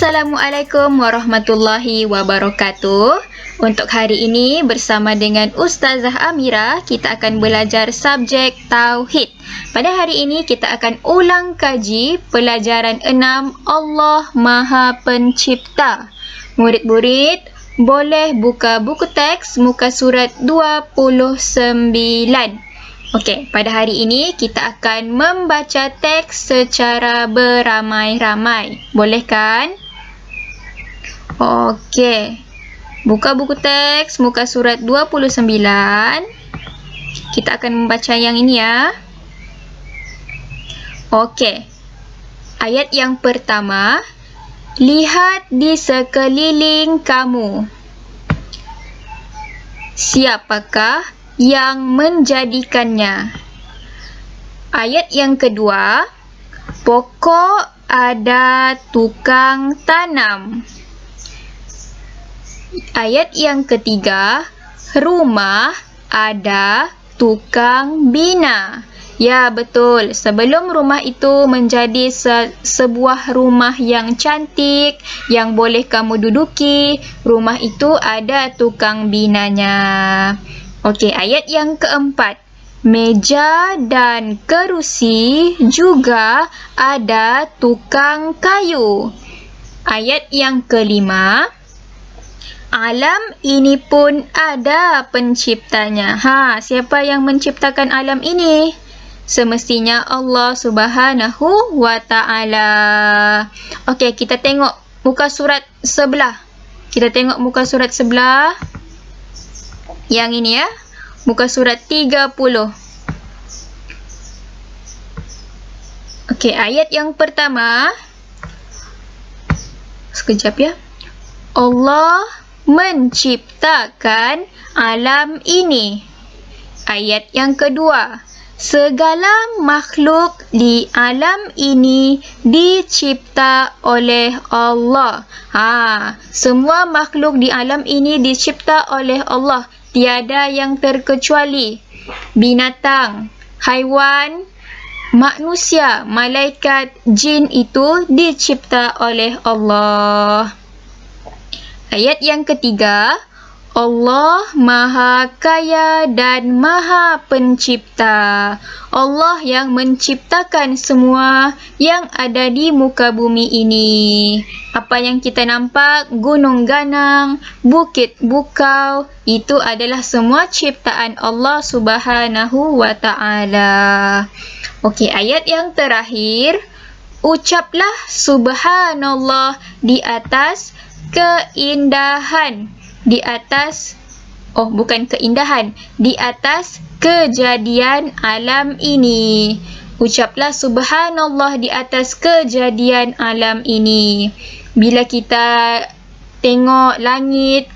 Assalamualaikum warahmatullahi wabarakatuh. Untuk hari ini bersama dengan Ustazah Amira, kita akan belajar subjek Tauhid. Pada hari ini kita akan ulang kaji pelajaran 6 Allah Maha Pencipta. Murid-murid boleh buka buku teks muka surat 29. Okey, pada hari ini kita akan membaca teks secara beramai-ramai. Boleh kan? Okey. Buka buku teks muka surat 29. Kita akan membaca yang ini ya. Okey. Ayat yang pertama, lihat di sekeliling kamu. Siapakah yang menjadikannya? Ayat yang kedua, pokok ada tukang tanam. Ayat yang ketiga, rumah ada tukang bina. Ya, betul. Sebelum rumah itu menjadi sebuah rumah yang cantik, yang boleh kamu duduki, rumah itu ada tukang binanya. Okey, ayat yang keempat. Meja dan kerusi juga ada tukang kayu. Ayat yang kelima. Alam ini pun ada penciptanya. Siapa yang menciptakan alam ini? Semestinya Allah Subhanahu wa Ta'ala. Okey, kita tengok muka surat sebelah. Kita tengok muka surat sebelah. Yang ini ya. Muka surat 30. Okey, ayat yang pertama. Sekejap ya. Allah menciptakan alam ini. Ayat yang kedua. Segala makhluk di alam ini dicipta oleh Allah. Semua makhluk di alam ini dicipta oleh Allah. Tiada yang terkecuali. Binatang, haiwan, manusia, malaikat, jin itu dicipta oleh Allah. Ayat yang ketiga, Allah Maha Kaya dan Maha Pencipta. Allah yang menciptakan semua yang ada di muka bumi ini. Apa yang kita nampak, gunung ganang, bukit bukau, itu adalah semua ciptaan Allah Subhanahu wa Ta'ala. Okey, ayat yang terakhir. Ucaplah subhanallah di atas keindahan. Di atas, bukan keindahan, di atas kejadian alam ini. Ucaplah subhanallah di atas kejadian alam ini. Bila kita tengok langit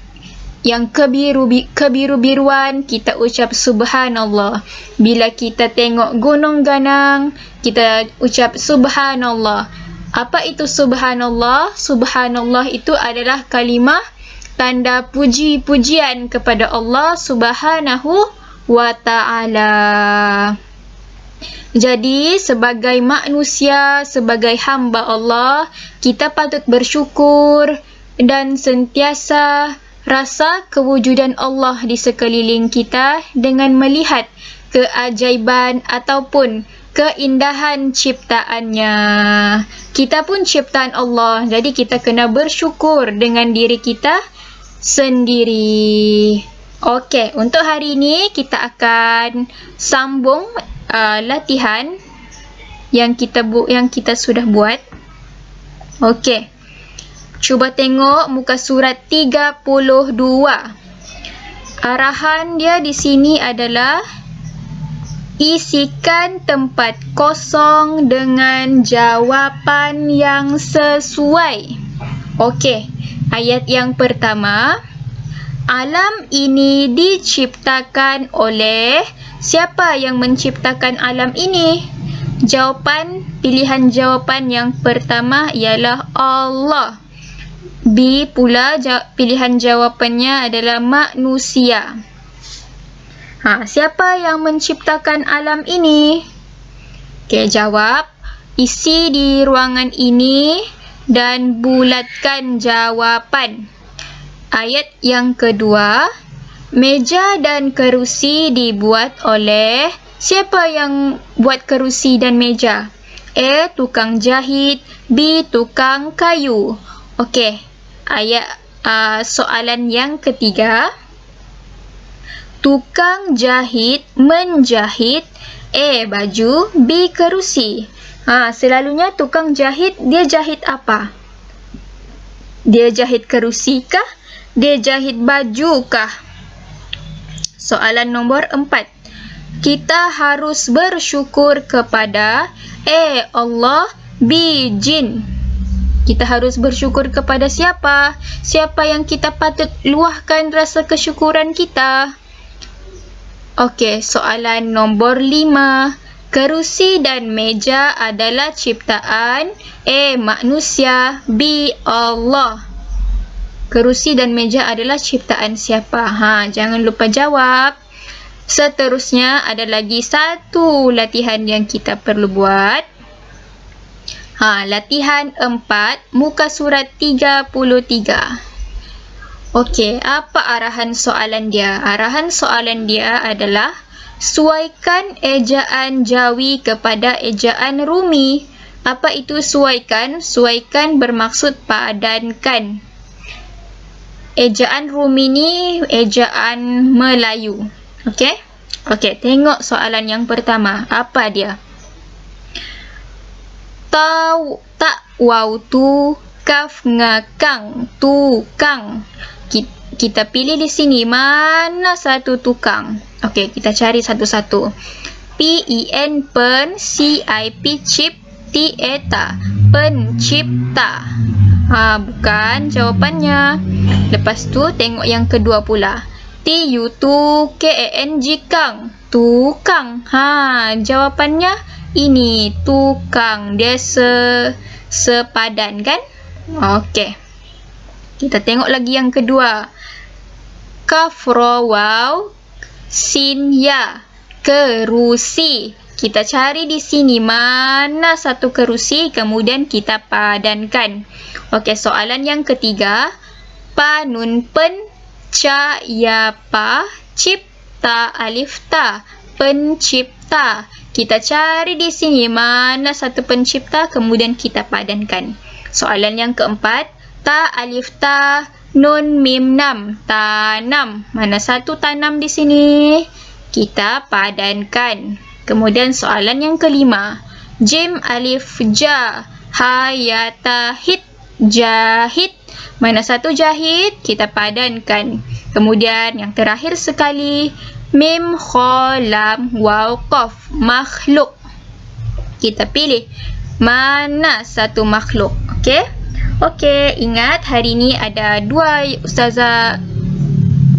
yang kebiru-biruan, kita ucap subhanallah. Bila kita tengok gunung ganang, kita ucap subhanallah. Apa itu subhanallah? Subhanallah itu adalah kalimah tanda puji-pujian kepada Allah Subhanahu wa Ta'ala. Jadi, sebagai manusia, sebagai hamba Allah, kita patut bersyukur dan sentiasa rasa kewujudan Allah di sekeliling kita dengan melihat keajaiban ataupun keindahan ciptaannya. Kita pun ciptaan Allah, jadi kita kena bersyukur dengan diri kita sendiri. Okey, untuk hari ini kita akan sambung latihan yang kita sudah buat. Okey. Cuba tengok muka surat 32. Arahan dia di sini adalah isikan tempat kosong dengan jawapan yang sesuai. Okey, ayat yang pertama. Alam ini diciptakan oleh siapa yang menciptakan alam ini? Pilihan jawapan yang pertama ialah Allah. B pula pilihan jawapannya adalah manusia. Siapa yang menciptakan alam ini? Okey, jawab. Isi di ruangan ini dan bulatkan jawapan. Ayat yang kedua, meja dan kerusi dibuat oleh siapa yang buat kerusi dan meja? A. Tukang jahit, B. Tukang kayu. Okey, soalan yang ketiga. Tukang jahit menjahit A. Baju, B. kerusi. Selalunya tukang jahit, dia jahit apa? Dia jahit kerusi kah? Dia jahit baju kah? Soalan nombor 4. Kita harus bersyukur kepada A. Allah, B. jin. Kita harus bersyukur kepada siapa? Siapa yang kita patut luahkan rasa kesyukuran kita? Okey, soalan nombor 5. Kerusi dan meja adalah ciptaan A. manusia, B. Allah. Kerusi dan meja adalah ciptaan siapa? Jangan lupa jawab. Seterusnya ada lagi satu latihan yang kita perlu buat. Latihan 4, muka surat 33. Okey, apa arahan soalan dia? Arahan soalan dia adalah suaikan ejaan Jawi kepada ejaan Rumi. Apa itu suaikan? Suaikan bermaksud padankan. Ejaan Rumi ni ejaan Melayu. Okey? Okey, tengok soalan yang pertama. Apa dia? Tak waw tu kaf ngakang tukang. Kita pilih di sini mana satu tukang. Okey, kita cari satu-satu. P-E-N pen, C-I-P cip, T-E-ta pencipta. Bukan jawapannya. Lepas tu tengok yang kedua pula. T-U-K-A-N-G kang, tukang. Jawapannya ini tukang. Dia sepadan kan? Okey. Kita tengok lagi yang kedua. Kaf ra waw sin ya, kerusi. Kita cari di sini mana satu kerusi, kemudian kita padankan. Okey, soalan yang ketiga. Pa nun pen ca ya pa cipta alif ta pencipta. Kita cari di sini mana satu pencipta, kemudian kita padankan. Soalan yang keempat. Ta alif ta nun mim nam tanam. Mana satu tanam di sini? Kita padankan. Kemudian soalan yang kelima. Jim alif ja hayata hit jahit. Mana satu jahit? Kita padankan. Kemudian yang terakhir sekali. Mim kholam waw qaf makhluk. Kita pilih mana satu makhluk. Okey? Okey, ingat hari ni ada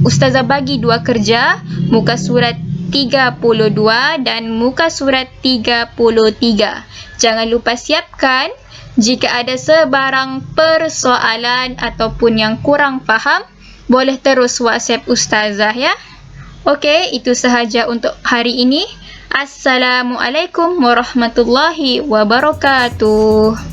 ustazah bagi dua kerja, muka surat 32 dan muka surat 33. Jangan lupa siapkan. Jika ada sebarang persoalan ataupun yang kurang faham, boleh terus WhatsApp ustazah ya. Okey, itu sahaja untuk hari ini. Assalamualaikum warahmatullahi wabarakatuh.